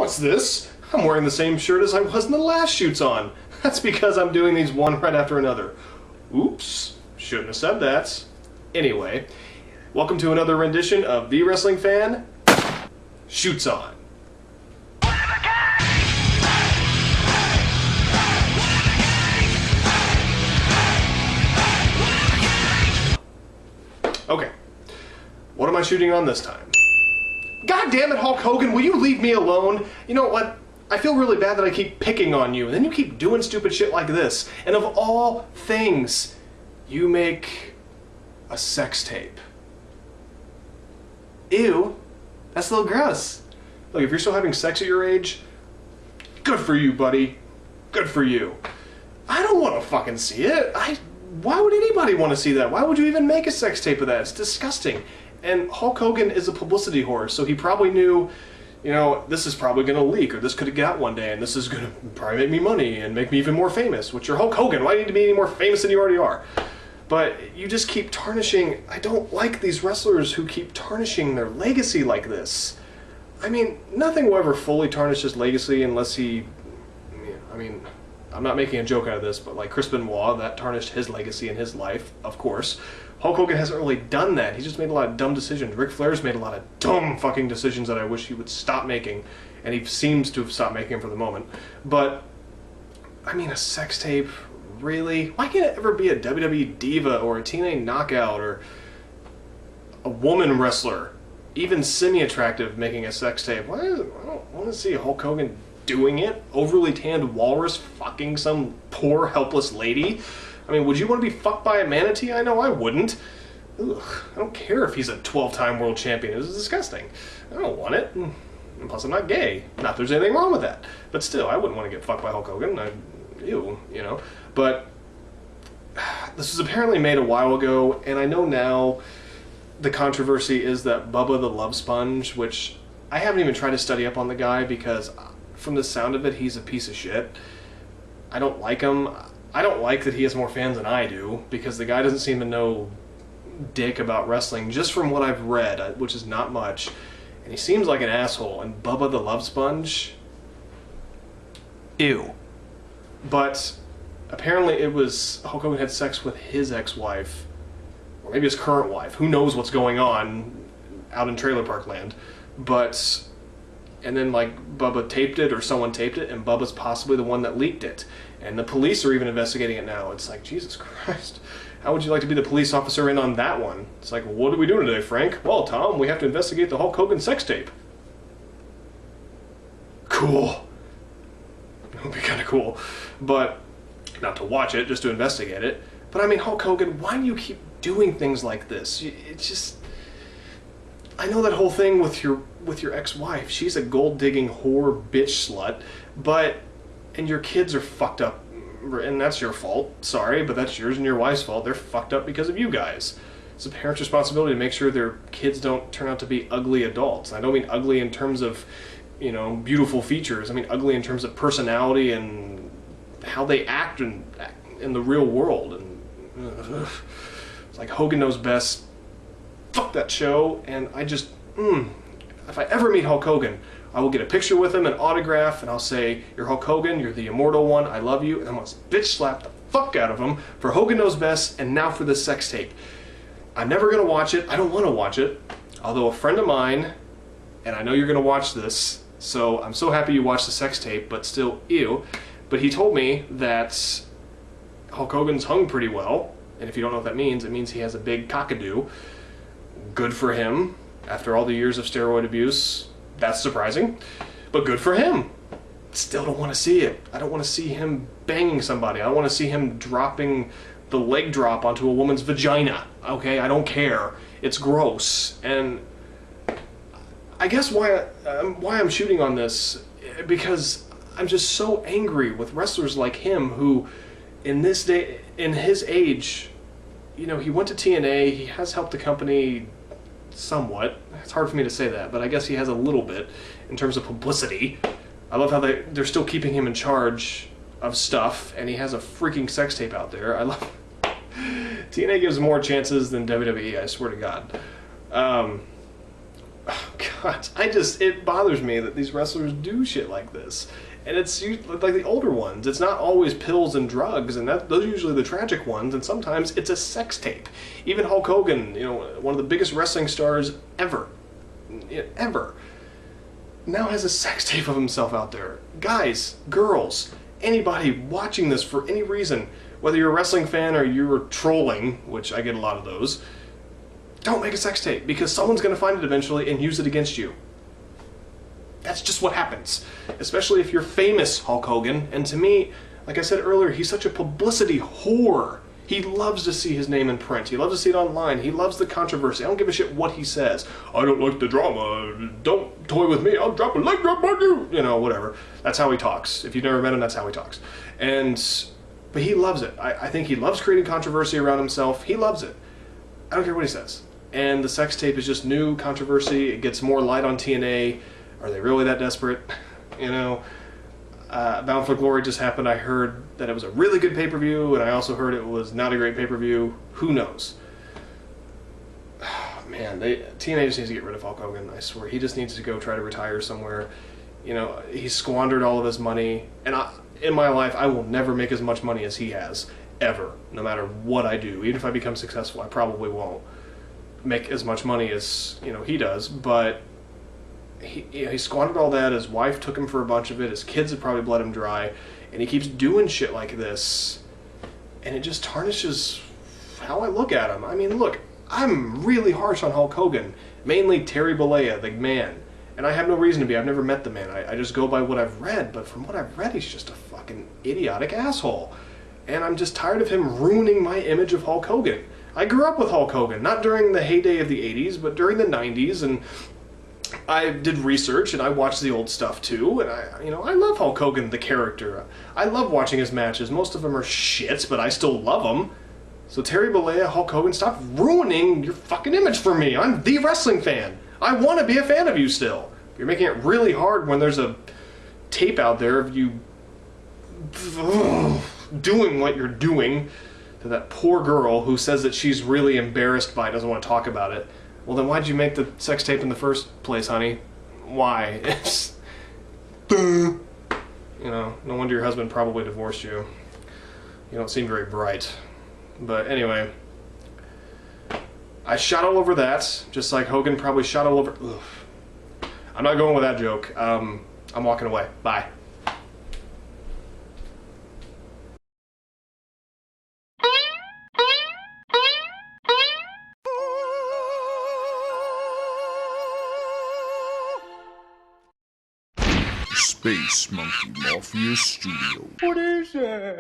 what's this? I'm wearing the same shirt as I was in the last Shoots On. That's because I'm doing these one right after another. Oops, shouldn't have said that. Anyway, welcome to another rendition of The Wrestling Fan Shoots On. Okay, what am I shooting on this time? God damn it, Hulk Hogan, will you leave me alone? You know what? I feel really bad that I keep picking on you, and then you keep doing stupid shit like this. And of all things, you make a sex tape. Ew, that's a little gross. Look, if you're still having sex at your age, good for you, buddy. Good for you. I don't want to fucking see it. Why would anybody want to see that? Why would you even make a sex tape of that? It's disgusting. And Hulk Hogan is a publicity whore, so he probably knew, you know, this is probably going to leak, or this could get out one day, and this is going to probably make me money and make me even more famous, which you're Hulk Hogan. Why do you need to be any more famous than you already are? But you just keep tarnishing. I don't like these wrestlers who keep tarnishing their legacy like this. I mean, nothing will ever fully tarnish his legacy unless he, I mean, I'm not making a joke out of this, but like Chris Benoit, that tarnished his legacy in his life, of course. Hulk Hogan hasn't really done that. He's just made a lot of dumb decisions. Ric Flair's made a lot of dumb fucking decisions that I wish he would stop making, and he seems to have stopped making them for the moment. But, I mean, a sex tape, really? Why can't it ever be a WWE diva or a TNA knockout or a woman wrestler, even semi-attractive, making a sex tape? I don't want to see Hulk Hogan doing it. Overly tanned walrus fucking some poor helpless lady. I mean, would you want to be fucked by a manatee? I know I wouldn't. Ugh, I don't care if he's a 12-time world champion. It was disgusting. I don't want it. And plus, I'm not gay. Not that there's anything wrong with that. But still, I wouldn't want to get fucked by Hulk Hogan. Ew, you know. But this was apparently made a while ago, and I know now the controversy is that Bubba the Love Sponge, which I haven't even tried to study up on the guy because from the sound of it, he's a piece of shit. I don't like him. I don't like that he has more fans than I do, because the guy doesn't seem to know dick about wrestling, just from what I've read, which is not much. And he seems like an asshole. And Bubba the Love Sponge? Ew. But apparently it was Hulk Hogan had sex with his ex-wife, or maybe his current wife. Who knows what's going on out in Trailer Park Land. But, and then like Bubba taped it, or someone taped it, and Bubba's possibly the one that leaked it. And the police are even investigating it now. It's like, Jesus Christ. How would you like to be the police officer in on that one? It's like, what are we doing today, Frank? Well, Tom, we have to investigate the Hulk Hogan sex tape. Cool. It would be kind of cool. But, not to watch it, just to investigate it. But I mean, Hulk Hogan, why do you keep doing things like this? It's just, I know that whole thing with your ex-wife. She's a gold-digging whore bitch slut, but, and your kids are fucked up, and that's your fault. Sorry, but that's yours and your wife's fault. They're fucked up because of you guys. It's a parent's responsibility to make sure their kids don't turn out to be ugly adults. And I don't mean ugly in terms of, you know, beautiful features. I mean ugly in terms of personality and how they act in the real world. And it's like Hogan Knows Best. Fuck that show. And I just, if I ever meet Hulk Hogan, I will get a picture with him, an autograph, and I'll say, you're Hulk Hogan, you're the immortal one, I love you, and I'm going to bitch slap the fuck out of him for Hogan Knows Best, and now for this sex tape. I'm never going to watch it. I don't want to watch it. Although a friend of mine, and I know you're going to watch this, so I'm so happy you watched the sex tape, but still, ew. But he told me that Hulk Hogan's hung pretty well, and if you don't know what that means, it means he has a big cockadoo. Good for him. After all the years of steroid abuse, that's surprising, but good for him. Still don't want to see it. I don't want to see him banging somebody. I don't want to see him dropping the leg drop onto a woman's vagina. Okay, I don't care. It's gross. And I guess why I'm shooting on this, because I'm just so angry with wrestlers like him who, in this day, in his age, you know, he went to TNA, he has helped the company somewhat. It's hard for me to say that, but I guess he has a little bit in terms of publicity. I love how they're still keeping him in charge of stuff, and he has a freaking sex tape out there. I love TNA gives more chances than WWE, I swear to God. Oh, God. it bothers me that these wrestlers do shit like this. And it's like the older ones. It's not always pills and drugs, and those are usually the tragic ones, and sometimes it's a sex tape. Even Hulk Hogan, one of the biggest wrestling stars ever, now has a sex tape of himself out there. Guys, girls, anybody watching this for any reason, whether you're a wrestling fan or you're trolling, which I get a lot of those, don't make a sex tape, because someone's going to find it eventually and use it against you. That's just what happens. Especially if you're famous, Hulk Hogan. And to me, like I said earlier, he's such a publicity whore. He loves to see his name in print. He loves to see it online. He loves the controversy. I don't give a shit what he says. I don't like the drama. Don't toy with me. I'll drop a leg drop on you. Whatever. That's how he talks. If you've never met him, that's how he talks. But he loves it. I think he loves creating controversy around himself. He loves it. I don't care what he says. And the sex tape is just new controversy. It gets more light on TNA. Are they really that desperate? Bound for Glory just happened. I heard that it was a really good pay-per-view, and I also heard it was not a great pay-per-view. Who knows? Man, TNA just needs to get rid of Hulk Hogan, I swear. He just needs to go try to retire somewhere. He squandered all of his money, and in my life, I will never make as much money as he has, ever, no matter what I do. Even if I become successful, I probably won't make as much money as, he does, but he squandered all that. His wife took him for a bunch of it. His kids have probably bled him dry. And he keeps doing shit like this. And it just tarnishes how I look at him. I mean, look, I'm really harsh on Hulk Hogan. Mainly Terry Bollea, the man. And I have no reason to be. I've never met the man. I just go by what I've read. But from what I've read, he's just a fucking idiotic asshole. And I'm just tired of him ruining my image of Hulk Hogan. I grew up with Hulk Hogan. Not during the heyday of the 80s, but during the 90s. And I did research and I watched the old stuff too, and I love Hulk Hogan, the character. I love watching his matches. Most of them are shits, but I still love them. So Terry Bollea, Hulk Hogan, stop ruining your fucking image for me. I'm the wrestling fan. I want to be a fan of you still. You're making it really hard when there's a tape out there of you doing what you're doing to that poor girl who says that she's really embarrassed by it, doesn't want to talk about it. Well, then why'd you make the sex tape in the first place, honey? Why? No wonder your husband probably divorced you. You don't seem very bright. But anyway, I shot all over that, just like Hogan probably shot all over... Ugh. I'm not going with that joke. I'm walking away. Bye. Space Monkey Mafia Studio. What is that?